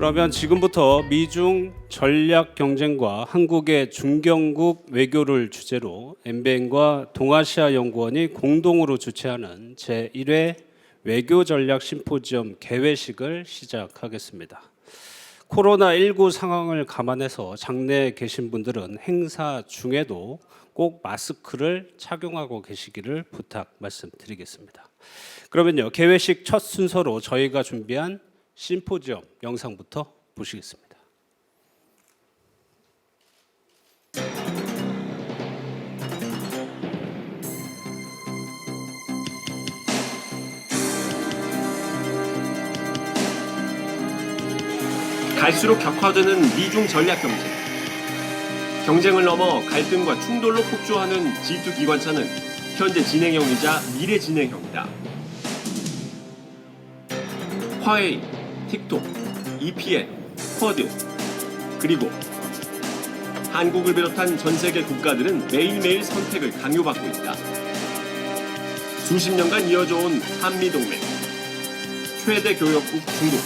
그러면 지금부터 미중 전략 경쟁과 한국의 중견국 외교를 주제로 MBN과 동아시아 연구원이 공동으로 주최하는 제1회 외교 전략 심포지엄 개회식을 시작하겠습니다. 코로나19 상황을 감안해서 장내에 계신 분들은 행사 중에도 꼭 마스크를 착용하고 계시기를 부탁 말씀드리겠습니다. 그러면요, 개회식 첫 순서로 저희가 준비한 심포지엄 영상부터 보시겠습니다. 갈수록 격화되는 미중 전략 경쟁. 경쟁을 넘어 갈등과 충돌로 폭주하는 G2 기관차는 현재 진행형이자 미래 진행형이다. 화웨이, 틱톡, EPN, 쿼드, 그리고 한국을 비롯한 전 세계 국가들은 매일매일 선택을 강요받고 있다. 수십 년간 이어져 온 한미동맹, 최대 교역국 중국,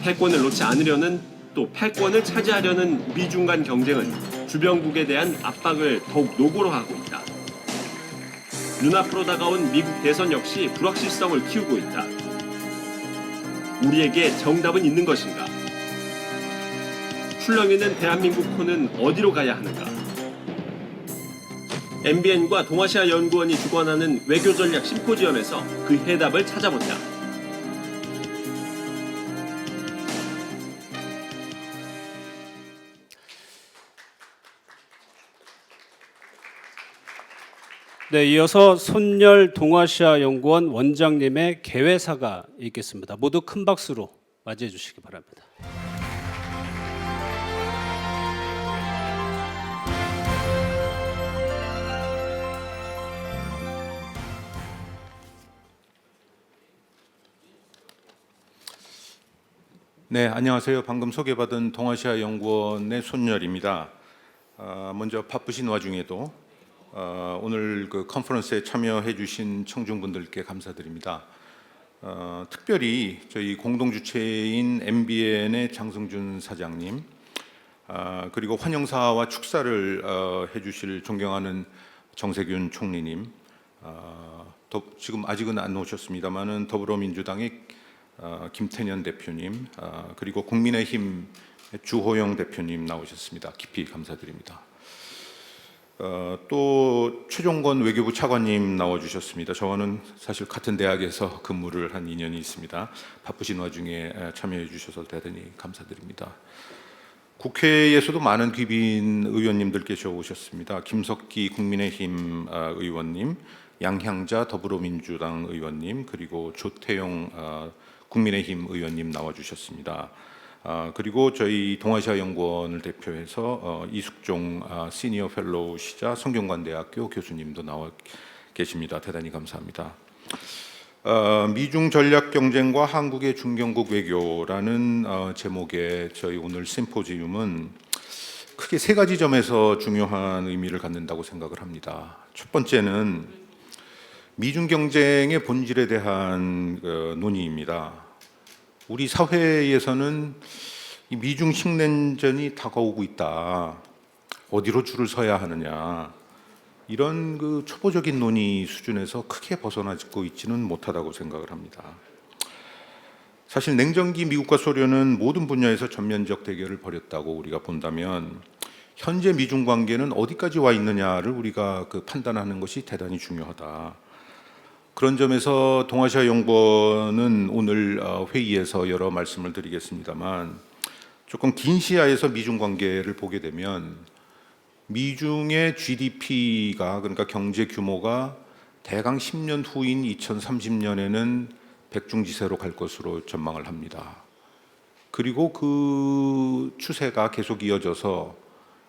패권을 놓지 않으려는 또 패권을 차지하려는 미중 간 경쟁은 주변국에 대한 압박을 더욱 노골화 하고 있다. 눈앞으로 다가온 미국 대선 역시 불확실성을 키우고 있다. 우리에게 정답은 있는 것인가? 출렁 있는 대한민국호는 어디로 가야 하는가? MBN과 동아시아 연구원이 주관하는 외교전략 심포지엄에서 그 해답을 찾아본다. 네, 이어서 손열 동아시아 연구원 원장님의 개회사가 있겠습니다. 모두 큰 박수로 맞이해 주시기 바랍니다. 네, 안녕하세요. 방금 소개받은 동아시아 연구원의 손열입니다. 먼저 바쁘신 와중에도 오늘 그 컨퍼런스에 참여해 주신 청중분들께 감사드립니다. 특별히 저희 공동주최인 MBN의 장성준 사장님, 그리고 환영사와 축사를 해주실 존경하는 정세균 총리님, 지금 아직은 안 오셨습니다만은 더불어민주당의 김태년 대표님, 그리고 국민의힘 주호영 대표님 나오셨습니다. 깊이 감사드립니다. 또 최종건 외교부 차관님 나와주셨습니다. 저와는 사실 같은 대학에서 근무를 한 인연이 있습니다. 바쁘신 와중에 참여해 주셔서 대단히 감사드립니다. 국회에서도 많은 귀빈 의원님들 계셔 오셨습니다. 김석기 국민의힘 의원님, 양향자 더불어민주당 의원님, 그리고 조태용 국민의힘 의원님 나와주셨습니다. 그리고 저희 동아시아 연구원을 대표해서 이숙종 시니어 펠로우시자 성균관대학교 교수님도 나와 계십니다. 대단히 감사합니다. 미중 전략 경쟁과 한국의 중견국 외교라는 제목의 저희 오늘 심포지움은 크게 세 가지 점에서 중요한 의미를 갖는다고 생각을 합니다. 첫 번째는 미중 경쟁의 본질에 대한 논의입니다. 우리 사회에서는 이 미중 식냉전이 다가오고 있다. 어디로 줄을 서야 하느냐. 이런 그 초보적인 논의 수준에서 크게 벗어나고 있지는 못하다고 생각을 합니다. 사실 냉전기 미국과 소련은 모든 분야에서 전면적 대결을 벌였다고 우리가 본다면 현재 미중 관계는 어디까지 와 있느냐를 우리가 판단하는 것이 대단히 중요하다. 그런 점에서 동아시아 연구원은 오늘 회의에서 여러 말씀을 드리겠습니다만 조금 긴 시야에서 미중 관계를 보게 되면 미중의 GDP가 그러니까 경제 규모가 대강 10년 후인 2030년에는 백중지세로 갈 것으로 전망을 합니다. 그리고 그 추세가 계속 이어져서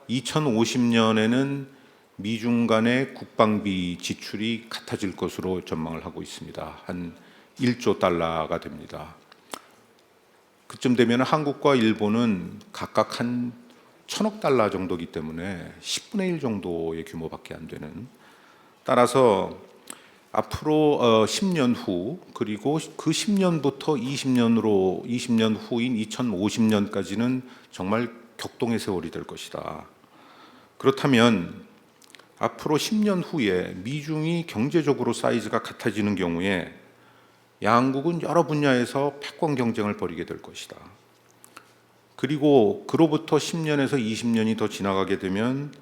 2050년에는 미중 간의 국방비 지출이 같아질 것으로 전망을 하고 있습니다. 한 1조 달러가 됩니다. 그쯤 되면 한국과 일본은 각각 한 1,000억 달러 정도이기 때문에 10분의 1 정도의 규모밖에 안 되는, 따라서 앞으로 10년 후 그리고 그 10년부터 20년 후인 2050년까지는 정말 격동의 세월이 될 것이다. 그렇다면 앞으로 10년 후에 미중이 경제적으로 사이즈가 같아지는 경우에 양국은 여러 분야에서 패권 경쟁을 벌이게 될 것이다. 그리고 그로부터 10년에서 20년이 더 지나가게 되면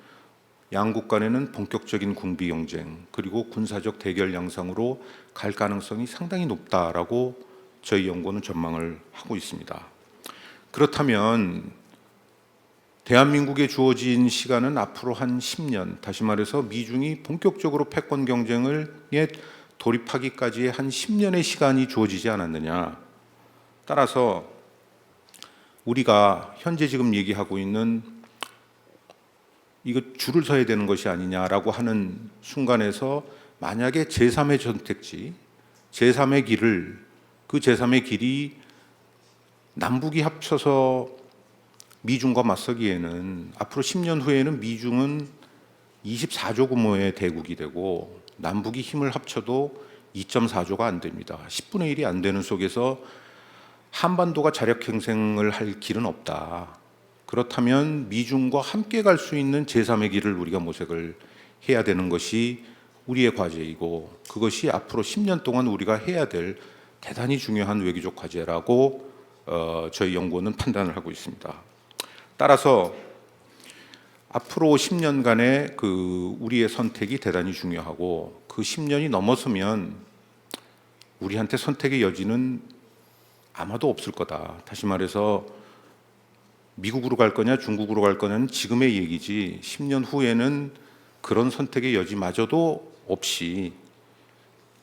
양국 간에는 본격적인 군비 경쟁 그리고 군사적 대결 양상으로 갈 가능성이 상당히 높다라고 저희 연구원은 전망을 하고 있습니다. 그렇다면 대한민국에 주어진 시간은 앞으로 한 10년, 다시 말해서 미중이 본격적으로 패권 경쟁에 돌입하기까지의 한 10년의 시간이 주어지지 않았느냐. 따라서 우리가 현재 지금 얘기하고 있는 이거 줄을 서야 되는 것이 아니냐라고 하는 순간에서 만약에 제3의 선택지, 제3의 길을 그 제3의 길이 남북이 합쳐서 미중과 맞서기에는 앞으로 10년 후에는 미중은 24조 규모의 대국이 되고 남북이 힘을 합쳐도 2.4조가 안 됩니다. 10분의 1이 안 되는 속에서 한반도가 자력 행생을 할 길은 없다. 그렇다면 미중과 함께 갈 수 있는 제3의 길을 우리가 모색을 해야 되는 것이 우리의 과제이고 그것이 앞으로 10년 동안 우리가 해야 될 대단히 중요한 외교적 과제라고 저희 연구원은 판단을 하고 있습니다. 따라서 앞으로 10년간의 그 우리의 선택이 대단히 중요하고 그 10년이 넘어서면 우리한테 선택의 여지는 아마도 없을 거다. 다시 말해서 미국으로 갈 거냐 중국으로 갈 거냐는 지금의 얘기지 10년 후에는 그런 선택의 여지마저도 없이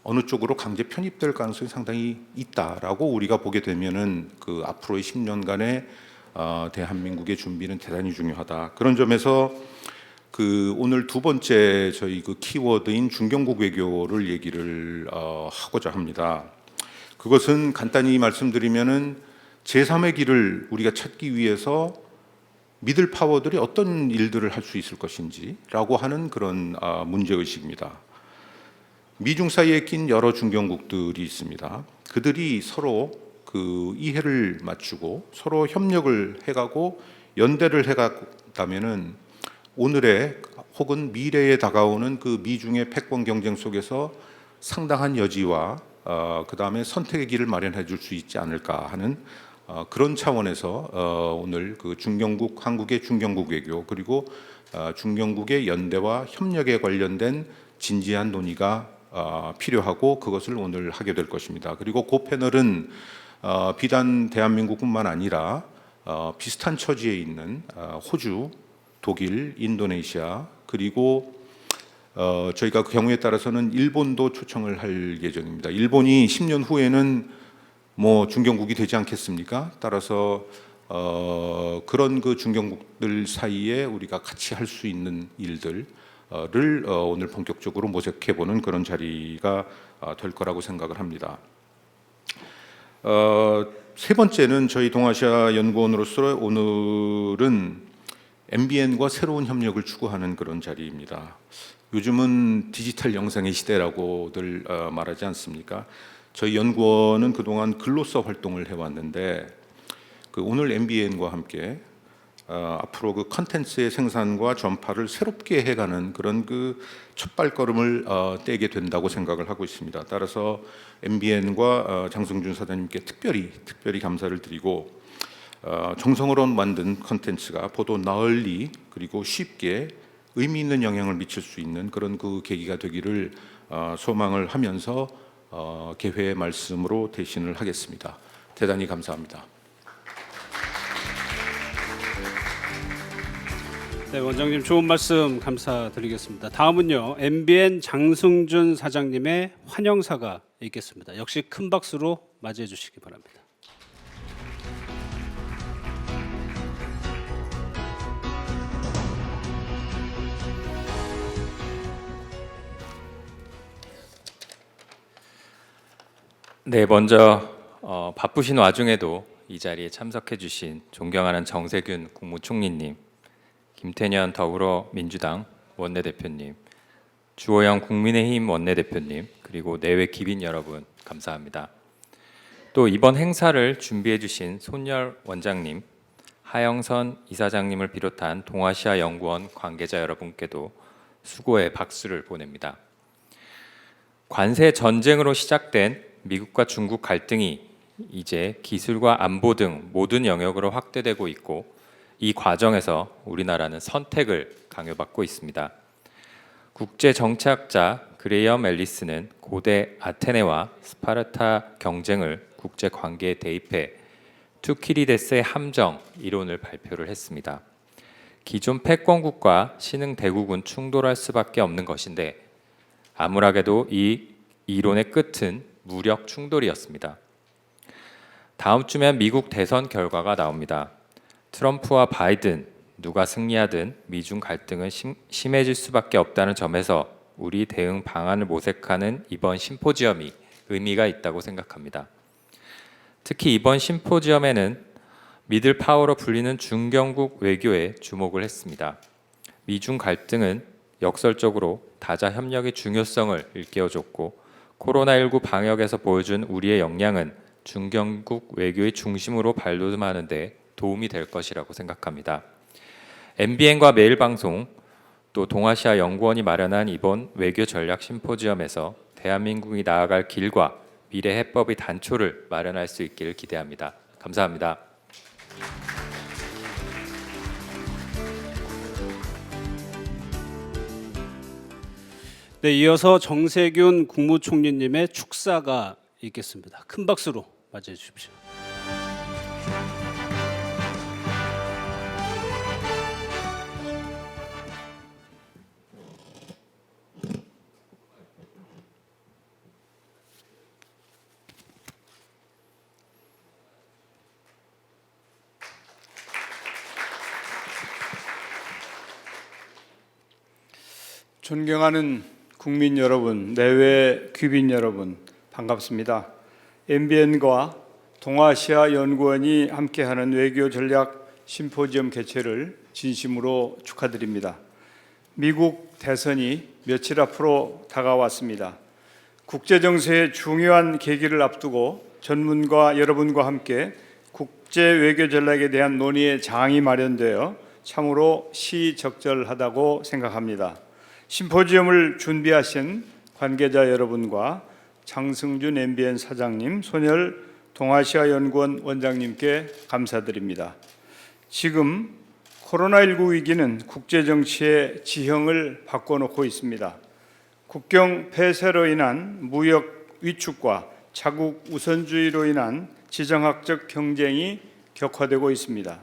어느 쪽으로 강제 편입될 가능성이 상당히 있다라고 우리가 보게 되면은 그 앞으로의 10년간의 대한민국의 준비는 대단히 중요하다. 그런 점에서 그 오늘 두 번째 저희 그 키워드인 중경국 외교를 얘기를 하고자 합니다. 그것은 간단히 말씀드리면은 제3의 길을 우리가 찾기 위해서 미들 파워들이 어떤 일들을 할 수 있을 것인지라고 하는 그런 문제의식입니다. 미중 사이에 낀 여러 중견국들이 있습니다. 그들이 서로 그 이해를 맞추고 서로 협력을 해가고 연대를 해갔다면은 오늘의 혹은 미래에 다가오는 그 미중의 패권 경쟁 속에서 상당한 여지와 그 다음에 선택의 길을 마련해 줄 수 있지 않을까 하는 그런 차원에서 오늘 그 중경국 한국의 중경국 외교 그리고 중경국의 연대와 협력에 관련된 진지한 논의가 필요하고 그것을 오늘 하게 될 것입니다. 그리고 그 패널은 비단 대한민국뿐만 아니라 비슷한 처지에 있는 호주, 독일, 인도네시아 그리고 저희가 그 경우에 따라서는 일본도 초청을 할 예정입니다. 일본이 10년 후에는 뭐 중견국이 되지 않겠습니까? 따라서 그런 그 중견국들 사이에 우리가 같이 할 수 있는 일들을 오늘 본격적으로 모색해보는 그런 자리가 될 거라고 생각을 합니다. 세 번째는 저희 동아시아 연구원으로서 오늘은 MBN과 새로운 협력을 추구하는 그런 자리입니다. 요즘은 디지털 영상의 시대라고들 말하지 않습니까? 저희 연구원은 그동안 글로서 활동을 해왔는데 그 오늘 MBN과 함께 앞으로 그 컨텐츠의 생산과 전파를 새롭게 해가는 그런 그 첫발걸음을 떼게 된다고 생각을 하고 있습니다. 따라서 MBN과 장승준 사장님께 특별히 감사를 드리고 정성으로 만든 컨텐츠가 보도 널리 그리고 쉽게 의미 있는 영향을 미칠 수 있는 그런 그 계기가 되기를 소망을 하면서 개회의 말씀으로 대신을 하겠습니다. 대단히 감사합니다. 네, 원장님 좋은 말씀 감사드리겠습니다. 다음은요, MBN 장승준 사장님의 환영사가 있겠습니다. 역시 큰 박수로 맞이해 주시기 바랍니다. 네, 먼저 바쁘신 와중에도 이 자리에 참석해 주신 존경하는 정세균 국무총리님, 김태년 더불어민주당 원내대표님, 주호영 국민의힘 원내대표님, 그리고 내외 귀빈 여러분 감사합니다. 또 이번 행사를 준비해 주신 손열 원장님, 하영선 이사장님을 비롯한 동아시아 연구원 관계자 여러분께도 수고의 박수를 보냅니다. 관세 전쟁으로 시작된 미국과 중국 갈등이 이제 기술과 안보 등 모든 영역으로 확대되고 있고, 이 과정에서 우리나라는 선택을 강요받고 있습니다. 국제 정치학자 그레이엄 앨리스는 고대 아테네와 스파르타 경쟁을 국제 관계에 대입해 투키리데스의 함정 이론을 발표를 했습니다. 기존 패권국과 신흥 대국은 충돌할 수밖에 없는 것인데, 암울하게도 이 이론의 끝은 무력 충돌이었습니다. 다음 주면 미국 대선 결과가 나옵니다. 트럼프와 바이든 누가 승리하든 미중 갈등은 심해질 수밖에 없다는 점에서 우리 대응 방안을 모색하는 이번 심포지엄이 의미가 있다고 생각합니다. 특히 이번 심포지엄에는 미들 파워로 불리는 중견국 외교에 주목을 했습니다. 미중 갈등은 역설적으로 다자 협력의 중요성을 일깨워줬고, 코로나19 방역에서 보여준 우리의 역량은 중견국 외교의 중심으로 발돋움하는 데 도움이 될 것이라고 생각합니다. MBN과 매일방송 또 동아시아 연구원이 마련한 이번 외교 전략 심포지엄에서 대한민국이 나아갈 길과 미래 해법의 단초를 마련할 수 있기를 기대합니다. 감사합니다. 네, 이어서 정세균 국무총리님의 축사가 있겠습니다. 큰 박수로 맞이해 주십시오. 존경하는 국민 여러분, 내외 귀빈 여러분, 반갑습니다. MBN과 동아시아 연구원이 함께하는 외교 전략 심포지엄 개최를 진심으로 축하드립니다. 미국 대선이 며칠 앞으로 다가왔습니다. 국제 정세의 중요한 계기를 앞두고 전문가 여러분과 함께 국제 외교 전략에 대한 논의의 장이 마련되어 참으로 시적절하다고 생각합니다. 심포지엄을 준비하신 관계자 여러분과 장승준 MBN 사장님, 손열 동아시아 연구원 원장님께 감사드립니다. 지금 코로나19 위기는 국제 정치의 지형을 바꿔놓고 있습니다. 국경 폐쇄로 인한 무역 위축과 자국 우선주의로 인한 지정학적 경쟁이 격화되고 있습니다.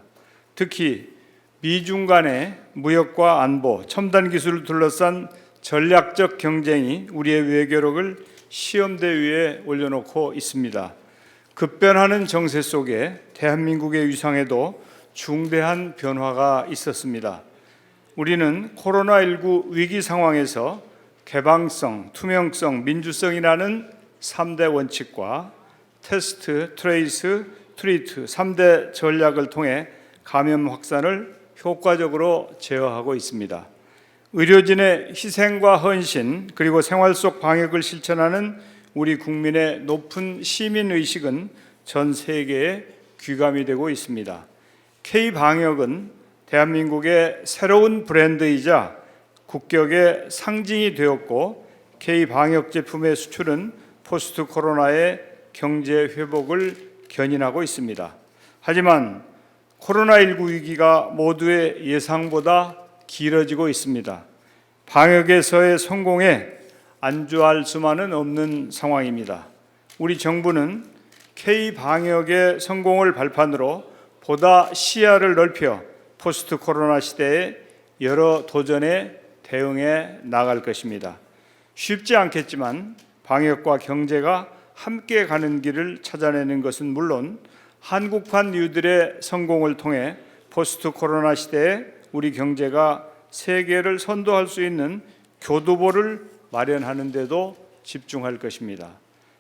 특히 미중 간의 무역과 안보, 첨단 기술을 둘러싼 전략적 경쟁이 우리의 외교력을 시험대 위에 올려놓고 있습니다. 급변하는 정세 속에 대한민국의 위상에도 중대한 변화가 있었습니다. 우리는 코로나19 위기 상황에서 개방성, 투명성, 민주성이라는 3대 원칙과 테스트, 트레이스, 트리트 3대 전략을 통해 감염 확산을 효과적으로 제어하고 있습니다. 의료진의 희생과 헌신, 그리고 생활 속 방역을 실천하는 우리 국민의 높은 시민의식은 전 세계에 귀감이 되고 있습니다. K-방역은 대한민국의 새로운 브랜드이자 국격의 상징이 되었고, K-방역 제품의 수출은 포스트 코로나의 경제 회복을 견인하고 있습니다. 하지만 코로나19 위기가 모두의 예상보다 길어지고 있습니다. 방역에서의 성공에 안주할 수만은 없는 상황입니다. 우리 정부는 K-방역의 성공을 발판으로 보다 시야를 넓혀 포스트 코로나 시대의 여러 도전에 대응해 나갈 것입니다. 쉽지 않겠지만 방역과 경제가 함께 가는 길을 찾아내는 것은 물론 한국판 뉴딜의 성공을 통해 포스트 코로나 시대에 우리 경제가 세계를 선도할 수 있는 교두보를 마련하는 데도 집중할 것입니다.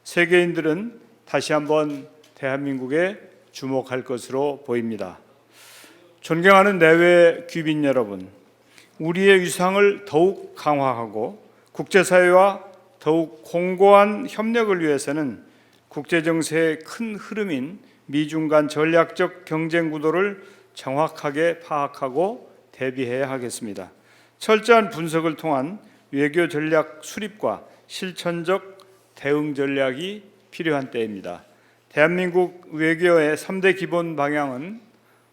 세계인들은 다시 한번 대한민국에 주목할 것으로 보입니다. 존경하는 내외 귀빈 여러분, 우리의 위상을 더욱 강화하고 국제사회와 더욱 공고한 협력을 위해서는 국제 정세의 큰 흐름인 미중 간 전략적 경쟁 구도를 정확하게 파악하고 대비해야 하겠습니다. 철저한 분석을 통한 외교 전략 수립과 실천적 대응 전략이 필요한 때입니다. 대한민국 외교의 3대 기본 방향은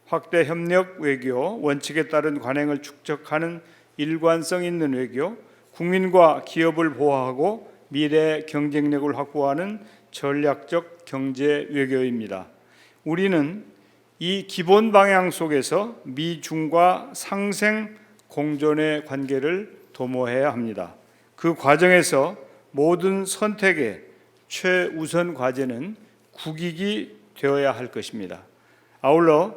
확대 협력 외교, 원칙에 따른 관행을 축적하는 일관성 있는 외교, 국민과 기업을 보호하고 미래 경쟁력을 확보하는 전략적 경제 외교입니다. 우리는 이 기본 방향 속에서 미중과 상생 공존의 관계를 도모해야 합니다. 그 과정에서 모든 선택의 최우선 과제는 국익이 되어야 할 것입니다. 아울러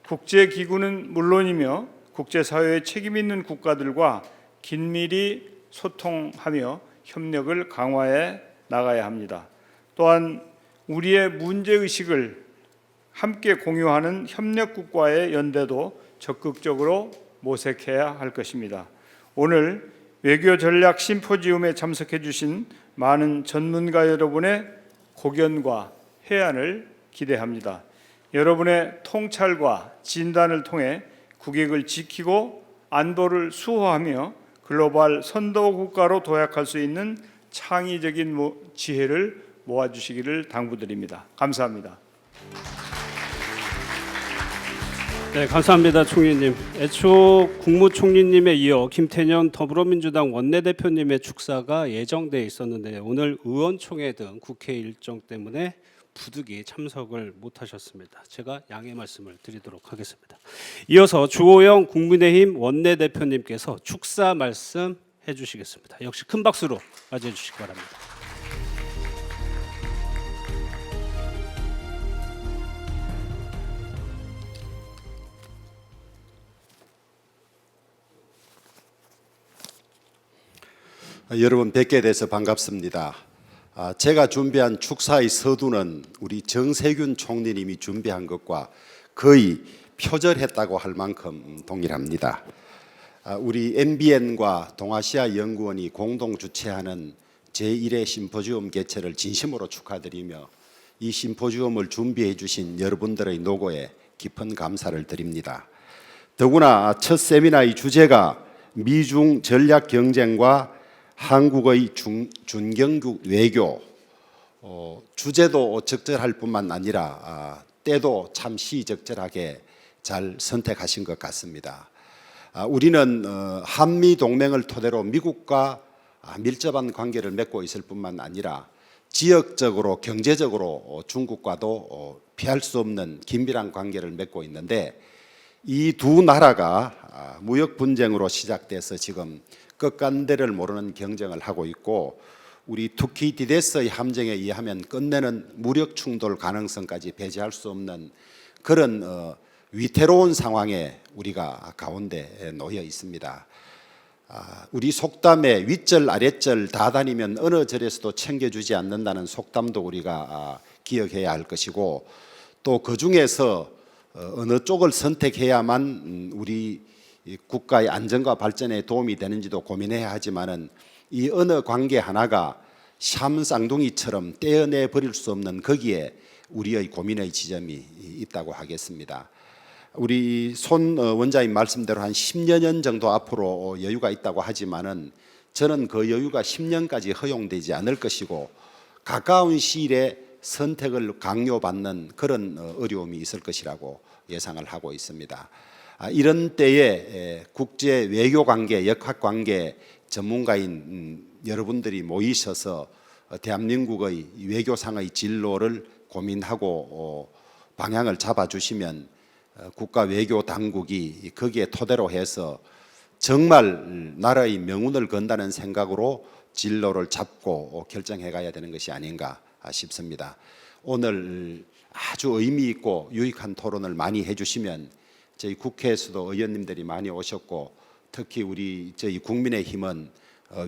국제기구는 물론이며 국제사회에 책임 있는 국가들과 긴밀히 소통하며 협력을 강화해 나가야 합니다. 또한 우리의 문제의식을 함께 공유하는 협력국과의 연대도 적극적으로 모색해야 할 것입니다. 오늘 외교 전략 심포지움에 참석해 주신 많은 전문가 여러분의 고견과 해안을 기대합니다. 여러분의 통찰과 진단을 통해 국익을 지키고 안보를 수호하며 글로벌 선도 국가로 도약할 수 있는 창의적인 지혜를 모아주시기를 당부드립니다. 감사합니다. 네, 감사합니다, 총리님. 애초 국무총리님에 이어 김태년 더불어민주당 원내대표님의 축사가 예정돼 있었는데 오늘 의원총회 등 국회 일정 때문에 부득이 참석을 못하셨습니다. 제가 양해 말씀을 드리도록 하겠습니다. 이어서 주호영 국민의힘 원내대표님께서 축사 말씀 해주시겠습니다. 역시 큰 박수로 맞이해 주시기 바랍니다. 여러분 뵙게 돼서 반갑습니다. 제가 준비한 축사의 서두는 우리 정세균 총리님이 준비한 것과 거의 표절했다고 할 만큼 동일합니다. 우리 MBN과 동아시아 연구원이 공동 주최하는 제1회 심포지움 개최를 진심으로 축하드리며 이 심포지움을 준비해 주신 여러분들의 노고에 깊은 감사를 드립니다. 더구나 첫 세미나의 주제가 미중 전략 경쟁과 한국의 준경국 외교, 주제도 적절할 뿐만 아니라 때도 참 시적절하게 잘 선택하신 것 같습니다. 우리는 한미 동맹을 토대로 미국과 밀접한 관계를 맺고 있을 뿐만 아니라 지역적으로 경제적으로 중국과도 피할 수 없는 긴밀한 관계를 맺고 있는데 이 두 나라가 무역 분쟁으로 시작돼서 지금 끝간데를 모르는 경쟁을 하고 있고 우리 투키디데스의 함정에 의하면 끝내는 무력 충돌 가능성까지 배제할 수 없는 그런 위태로운 상황에 우리가 가운데 놓여 있습니다. 우리 속담에 윗절 아랫절 다 다니면 어느 절에서도 챙겨주지 않는다는 속담도 우리가 기억해야 할 것이고 또 그중에서 어느 쪽을 선택해야만 우리 국가의 안정과 발전에 도움이 되는지도 고민해야 하지만은 이 어느 관계 하나가 샴 쌍둥이처럼 떼어내 버릴 수 없는 거기에 우리의 고민의 지점이 있다고 하겠습니다. 우리 손 원장님 말씀대로 한 10여 년 정도 앞으로 여유가 있다고 하지만은 저는 그 여유가 10년까지 허용되지 않을 것이고 가까운 시일에 선택을 강요받는 그런 어려움이 있을 것이라고 예상을 하고 있습니다. 이런 때에 국제 외교 관계, 역학 관계 전문가인 여러분들이 모이셔서 대한민국의 외교상의 진로를 고민하고 방향을 잡아주시면 국가 외교 당국이 거기에 토대로 해서 정말 나라의 명운을 건다는 생각으로 진로를 잡고 결정해 가야 되는 것이 아닌가 싶습니다. 오늘 아주 의미 있고 유익한 토론을 많이 해주시면 저희 국회에서도 의원님들이 많이 오셨고 특히 우리 저희 국민의힘은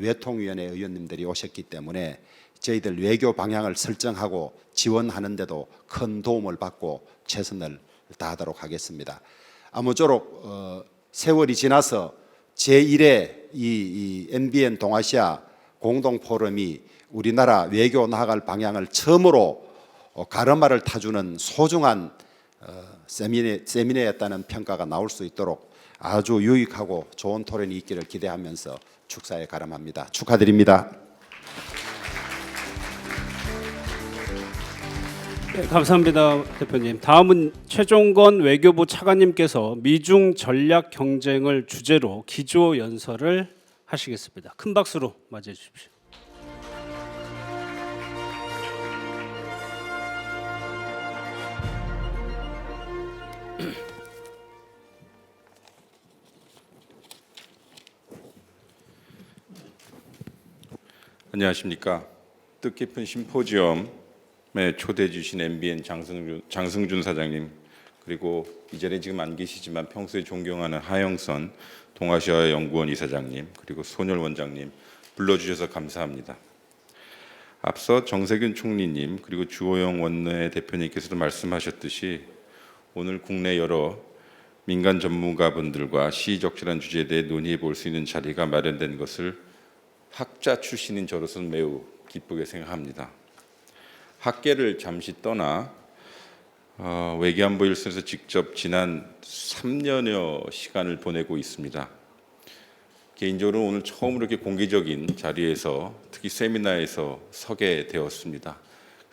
외통위원회 의원님들이 오셨기 때문에 저희들 외교 방향을 설정하고 지원하는 데도 큰 도움을 받고 최선을 다하도록 하겠습니다. 아무쪼록 세월이 지나서 제1회 이 MBN 동아시아 공동 포럼이 우리나라 외교 나아갈 방향을 처음으로 가르마를 타주는 소중한 세미나였다는 평가가 나올 수 있도록 아주 유익하고 좋은 토론이 있기를 기대하면서 축사에 가름합니다. 축하드립니다. 네, 감사합니다, 대표님. 다음은 최종건 외교부 차관님께서 미중 전략 경쟁을 주제로 기조 연설을 하시겠습니다. 큰 박수로 맞이해 주십시오. 안녕하십니까. 뜻깊은 심포지엄에 초대해 주신 MBN 장승준 사장님, 그리고 이 자리에 지금 안 계시지만 평소에 존경하는 하영선 동아시아 연구원 이사장님, 그리고 손열 원장님 불러주셔서 감사합니다. 앞서 정세균 총리님 그리고 주호영 원내 대표님께서도 말씀하셨듯이 오늘 국내 여러 민간 전문가분들과 시의적절한 주제에 대해 논의해 볼 수 있는 자리가 마련된 것을 학자 출신인 저로서는 매우 기쁘게 생각합니다. 학계를 잠시 떠나 외교안보 일선에서 직접 지난 3년여 시간을 보내고 있습니다. 개인적으로 오늘 처음으로 이렇게 공개적인 자리에서 특히 세미나에서 서게 되었습니다.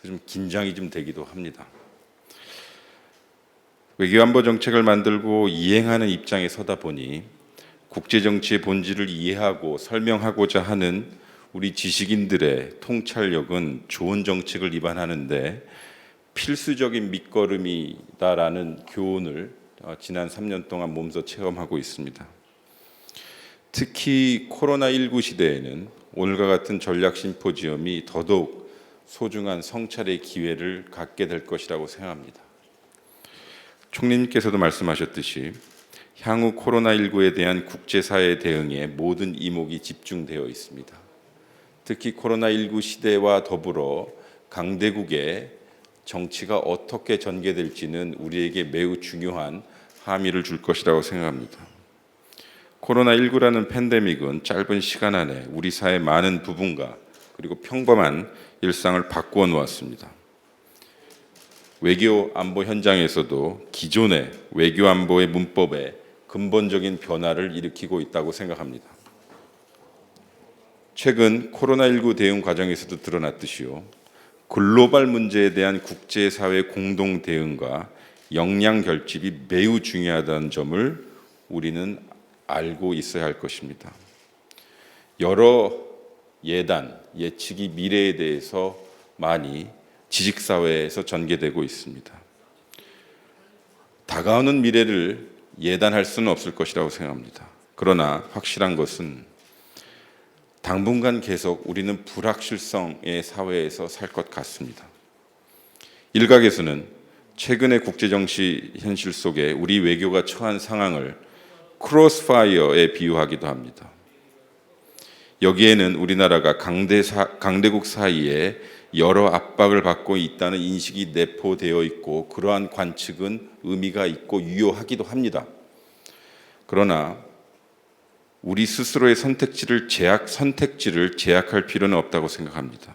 좀 긴장이 좀 되기도 합니다. 외교안보 정책을 만들고 이행하는 입장에 서다 보니 국제정치의 본질을 이해하고 설명하고자 하는 우리 지식인들의 통찰력은 좋은 정책을 입안하는데 필수적인 밑거름이다라는 교훈을 지난 3년 동안 몸소 체험하고 있습니다. 특히 코로나19 시대에는 오늘과 같은 전략 심포지엄이 더더욱 소중한 성찰의 기회를 갖게 될 것이라고 생각합니다. 총리님께서도 말씀하셨듯이 향후 코로나19에 대한 국제사회 대응에 모든 이목이 집중되어 있습니다. 특히 코로나19 시대와 더불어 강대국의 정치가 어떻게 전개될지는 우리에게 매우 중요한 함의를 줄 것이라고 생각합니다. 코로나19라는 팬데믹은 짧은 시간 안에 우리 사회의 많은 부분과 그리고 평범한 일상을 바꾸어 놓았습니다. 외교 안보 현장에서도 기존의 외교 안보의 문법에 근본적인 변화를 일으키고 있다고 생각합니다. 최근 코로나19 대응 과정에서도 드러났듯이요. 글로벌 문제에 대한 국제사회 공동 대응과 역량 결집이 매우 중요하다는 점을 우리는 알고 있어야 할 것입니다. 여러 예단, 예측이 미래에 대해서 많이 지식사회에서 전개되고 있습니다. 다가오는 미래를 예단할 수는 없을 것이라고 생각합니다. 그러나 확실한 것은 당분간 계속 우리는 불확실성의 사회에서 살 것 같습니다. 일각에서는 최근의 국제정치 현실 속에 우리 외교가 처한 상황을 크로스파이어에 비유하기도 합니다. 여기에는 우리나라가 강대국 사이에 여러 압박을 받고 있다는 인식이 내포되어 있고 그러한 관측은 의미가 있고 유효하기도 합니다. 그러나 우리 스스로의 선택지를 제약할 필요는 없다고 생각합니다.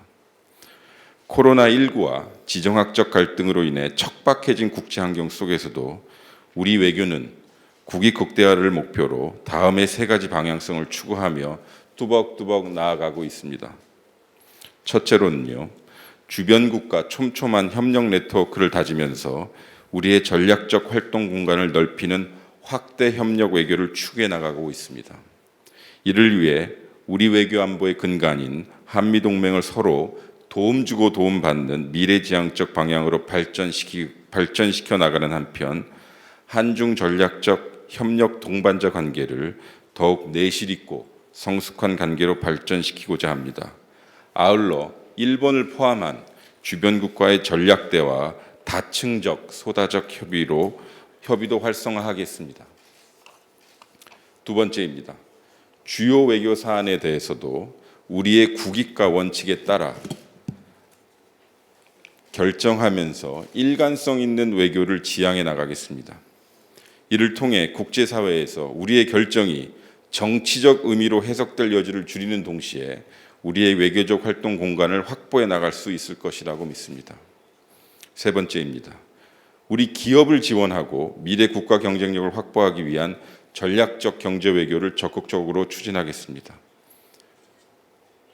코로나19와 지정학적 갈등으로 인해 척박해진 국제 환경 속에서도 우리 외교는 국익 극대화를 목표로 다음의 세 가지 방향성을 추구하며 뚜벅뚜벅 나아가고 있습니다. 첫째로는요, 주변국과 촘촘한 협력 네트워크를 다지면서 우리의 전략적 활동 공간을 넓히는 확대 협력 외교를 추구해 나가고 있습니다. 이를 위해 우리 외교 안보의 근간인 한미 동맹을 서로 도움 주고 도움 받는 미래지향적 방향으로 발전시켜 나가는 한편 한중 전략적 협력 동반자 관계를 더욱 내실 있고 성숙한 관계로 발전시키고자 합니다. 아울러 일본을 포함한 주변국과의 전략대화, 다층적, 소다적 협의도 활성화하겠습니다. 두 번째입니다. 주요 외교 사안에 대해서도 우리의 국익과 원칙에 따라 결정하면서 일관성 있는 외교를 지향해 나가겠습니다. 이를 통해 국제사회에서 우리의 결정이 정치적 의미로 해석될 여지를 줄이는 동시에 우리의 외교적 활동 공간을 확보해 나갈 수 있을 것이라고 믿습니다. 세 번째입니다. 우리 기업을 지원하고 미래 국가 경쟁력을 확보하기 위한 전략적 경제 외교를 적극적으로 추진하겠습니다.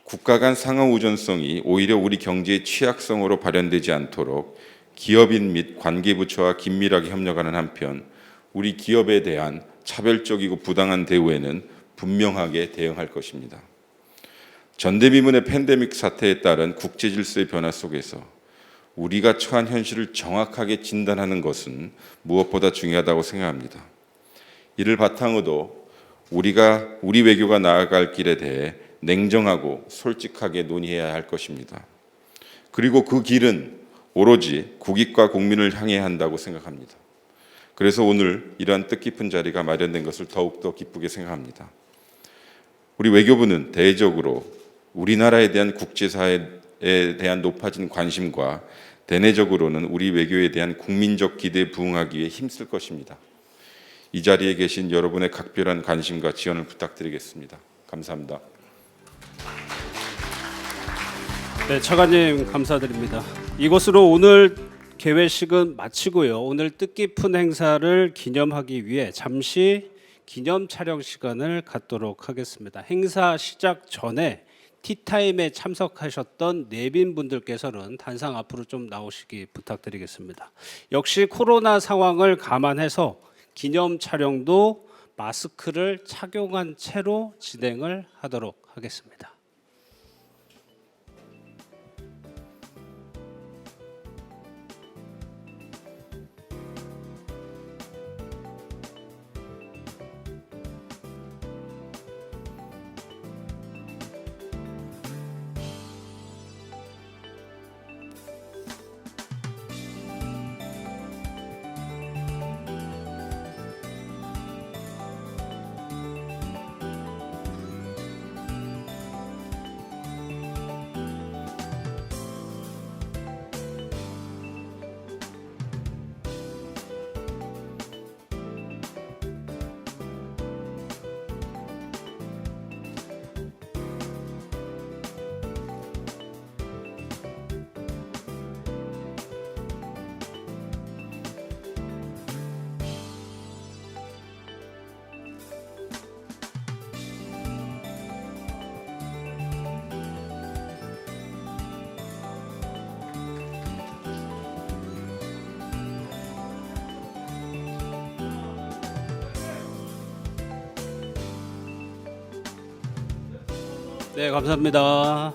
국가 간 상호 우전성이 오히려 우리 경제의 취약성으로 발현되지 않도록 기업인 및 관계부처와 긴밀하게 협력하는 한편 우리 기업에 대한 차별적이고 부당한 대우에는 분명하게 대응할 것입니다. 전대미문의 팬데믹 사태에 따른 국제 질서의 변화 속에서 우리가 처한 현실을 정확하게 진단하는 것은 무엇보다 중요하다고 생각합니다. 이를 바탕으로 우리 외교가 나아갈 길에 대해 냉정하고 솔직하게 논의해야 할 것입니다. 그리고 그 길은 오로지 국익과 국민을 향해야 한다고 생각합니다. 그래서 오늘 이러한 뜻깊은 자리가 마련된 것을 더욱더 기쁘게 생각합니다. 우리 외교부는 대외적으로 우리나라에 대한 국제사회에 대한 높아진 관심과 대내적으로는 우리 외교에 대한 국민적 기대에 부응하기 위해 힘쓸 것입니다. 이 자리에 계신 여러분의 각별한 관심과 지원을 부탁드리겠습니다. 감사합니다. 네, 차관님 감사드립니다. 이것으로 오늘 개회식은 마치고요. 오늘 뜻깊은 행사를 기념하기 위해 잠시 기념 촬영 시간을 갖도록 하겠습니다. 행사 시작 전에 티타임에 참석하셨던 내빈분들께서는 단상 앞으로 좀 나오시기 부탁드리겠습니다. 역시 코로나 상황을 감안해서 기념 촬영도 마스크를 착용한 채로 진행을 하도록 하겠습니다. 네, 감사합니다.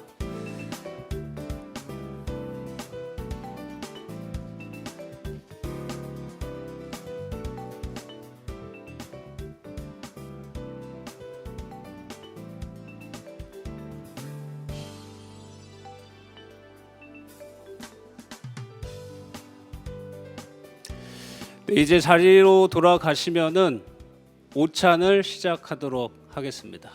네, 이제 자리로 돌아가시면은 오찬을 시작하도록 하겠습니다.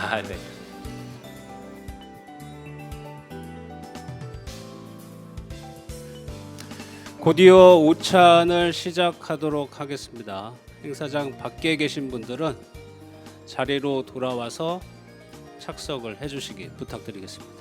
아, 네. 곧이어 오찬을 시작하도록 하겠습니다. 행사장 밖에 계신 분들은 자리로 돌아와서 착석을 해주시기 부탁드리겠습니다.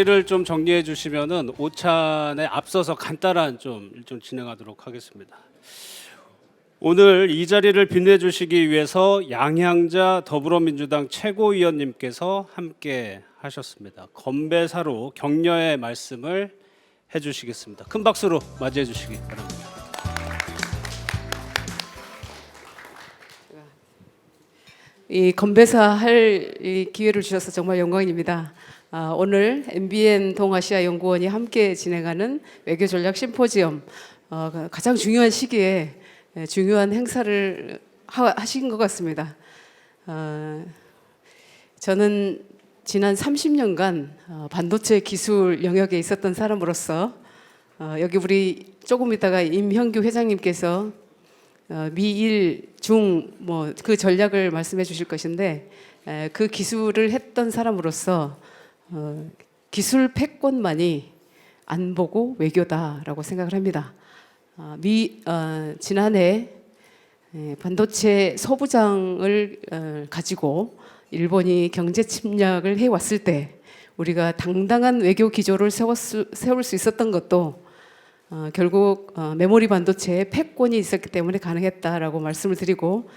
자리를 좀 정리해 주시면은 오찬에 앞서서 간단한 좀 일정 진행하도록 하겠습니다. 오늘 이 자리를 빛내주시기 위해서 양향자 더불어민주당 최고위원님께서 함께 하셨습니다. 건배사로 격려의 말씀을 해주시겠습니다. 큰 박수로 맞이해 주시기 바랍니다. 이 건배사 할 이 기회를 주셔서 정말 영광입니다. 오늘 MBN 동아시아 연구원이 함께 진행하는 외교 전략 심포지엄 가장 중요한 시기에 중요한 행사를 하신 것 같습니다. 저는 지난 30년간 반도체 기술 영역에 있었던 사람으로서 여기 우리 조금 있다가 임형규 회장님께서 미일 중 뭐 그 전략을 말씀해 주실 것인데 그 기술을 했던 사람으로서 기술 패권만이 안보고 외교다라고 생각을 합니다. 지난해 반도체 소부장을 가지고 일본이 경제 침략을 해왔을 때 우리가 당당한 외교 기조를 세울 수 있었던 것도 결국 메모리 반도체에 패권이 있었기 때문에 가능했다라고 말씀을 드리고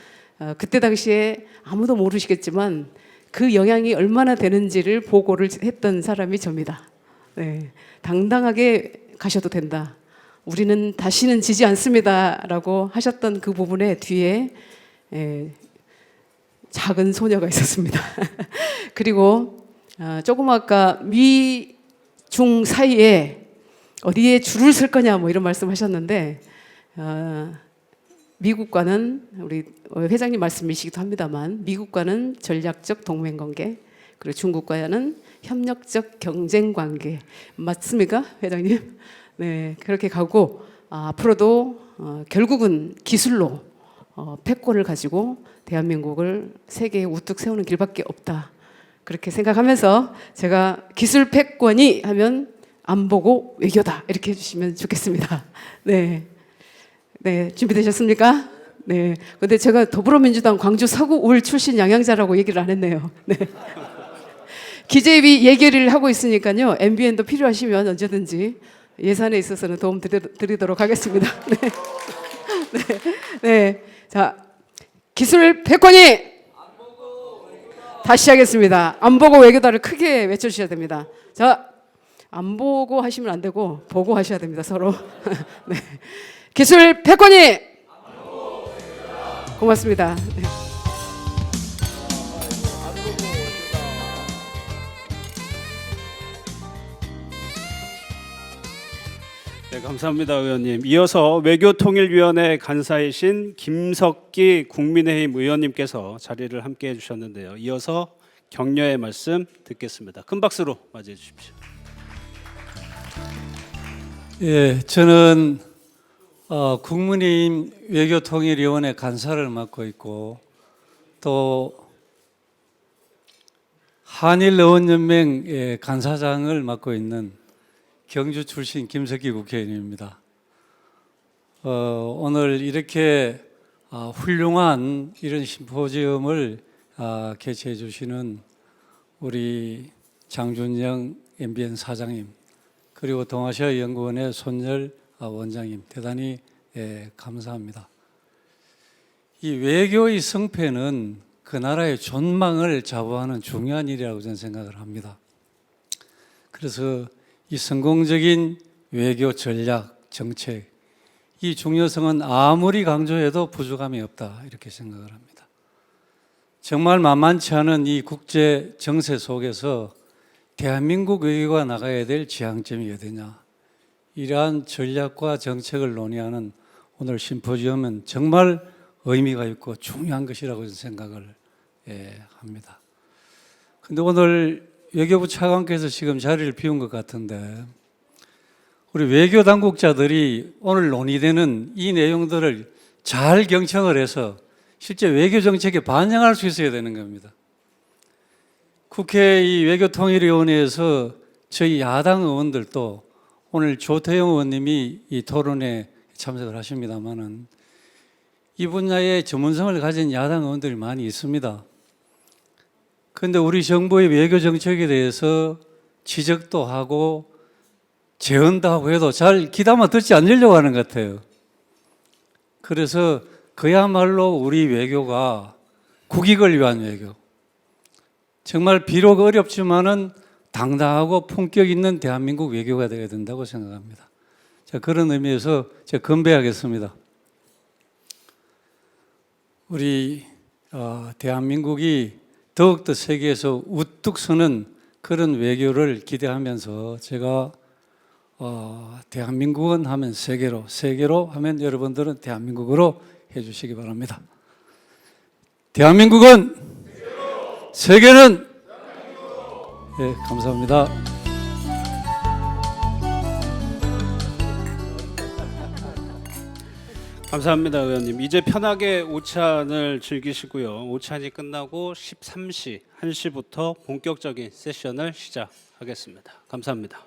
그때 당시에 아무도 모르시겠지만 그 영향이 얼마나 되는지를 보고를 했던 사람이 접니다. 네, 당당하게 가셔도 된다. 우리는 다시는 지지 않습니다라고 하셨던 그 부분에 뒤에 작은 소녀가 있었습니다. 그리고 조금 아까 미, 중 사이에 어디에 줄을 쓸 거냐 뭐 이런 말씀하셨는데 미국과는 우리 회장님 말씀이시기도 합니다만 미국과는 전략적 동맹 관계, 그리고 중국과는 협력적 경쟁 관계 맞습니까, 회장님? 네, 그렇게 가고 앞으로도 결국은 기술로 패권을 가지고 대한민국을 세계에 우뚝 세우는 길밖에 없다. 그렇게 생각하면서 제가 기술 패권이 하면 안보고 외교다 이렇게 해주시면 좋겠습니다. 네, 네 준비되셨습니까? 네. 근데 제가 더불어민주당 광주 서구울 출신 양양자라고 얘기를 안 했네요. 네. 기재위 얘기를 하고 있으니까요. MBN도 필요하시면 언제든지 예산에 있어서는 도움 드리도록 하겠습니다. 네. 네. 네. 자, 기술 패권이 다시 하겠습니다. 안 보고 외교다를 크게 외쳐주셔야 됩니다. 자, 안 보고 하시면 안 되고 보고 하셔야 됩니다. 서로. 네. 기술 패권이 고맙습니다. 네. 네, 감사합니다, 의원님. 이어서 외교통일위원회 간사이신 김석기 국민의힘 의원님께서 자리를 함께해 주셨는데요. 이어서 격려의 말씀 듣겠습니다. 큰 박수로 맞이해 주십시오. 예, 저는 국민의힘 외교통일위원회 간사를 맡고 있고 또 한일의원연맹 간사장을 맡고 있는 경주 출신 김석기 국회의원입니다. 오늘 이렇게 훌륭한 이런 심포지엄을 개최해 주시는 우리 장준영 MBN 사장님, 그리고 동아시아연구원의 손열 원장님 대단히 감사합니다. 이 외교의 성패는 그 나라의 존망을 좌우하는 중요한 일이라고 저는 생각을 합니다. 그래서 이 성공적인 외교 전략, 정책, 이 중요성은 아무리 강조해도 부족함이 없다 이렇게 생각을 합니다. 정말 만만치 않은 이 국제 정세 속에서 대한민국 외교가 나가야 될 지향점이 어디냐, 이러한 전략과 정책을 논의하는 오늘 심포지엄은 정말 의미가 있고 중요한 것이라고 생각을 합니다. 그런데 오늘 외교부 차관께서 지금 자리를 비운 것 같은데 우리 외교 당국자들이 오늘 논의되는 이 내용들을 잘 경청을 해서 실제 외교 정책에 반영할 수 있어야 되는 겁니다. 국회 이 외교통일위원회에서 저희 야당 의원들도 오늘 조태영 의원님이 이 토론에 참석을 하십니다만은 이 분야의 전문성을 가진 야당 의원들이 많이 있습니다. 그런데 우리 정부의 외교 정책에 대해서 지적도 하고 제언도 하고 해도 잘 귀담아 듣지 않으려고 하는 것 같아요. 그래서 그야말로 우리 외교가 국익을 위한 외교, 정말 비록 어렵지만은 당당하고 품격 있는 대한민국 외교가 되어야 된다고 생각합니다. 자, 그런 의미에서 제가 건배하겠습니다. 우리 대한민국이 더욱더 세계에서 우뚝 서는 그런 외교를 기대하면서 제가 대한민국은 하면 세계로, 세계로 하면 여러분들은 대한민국으로 해주시기 바랍니다. 대한민국은 세계는 네, 감사합니다. 감사합니다, 의원님. 이제 편하게 오찬을 즐기시고요. 오찬이 끝나고 13시, 1시부터 본격적인 세션을 시작하겠습니다. 감사합니다.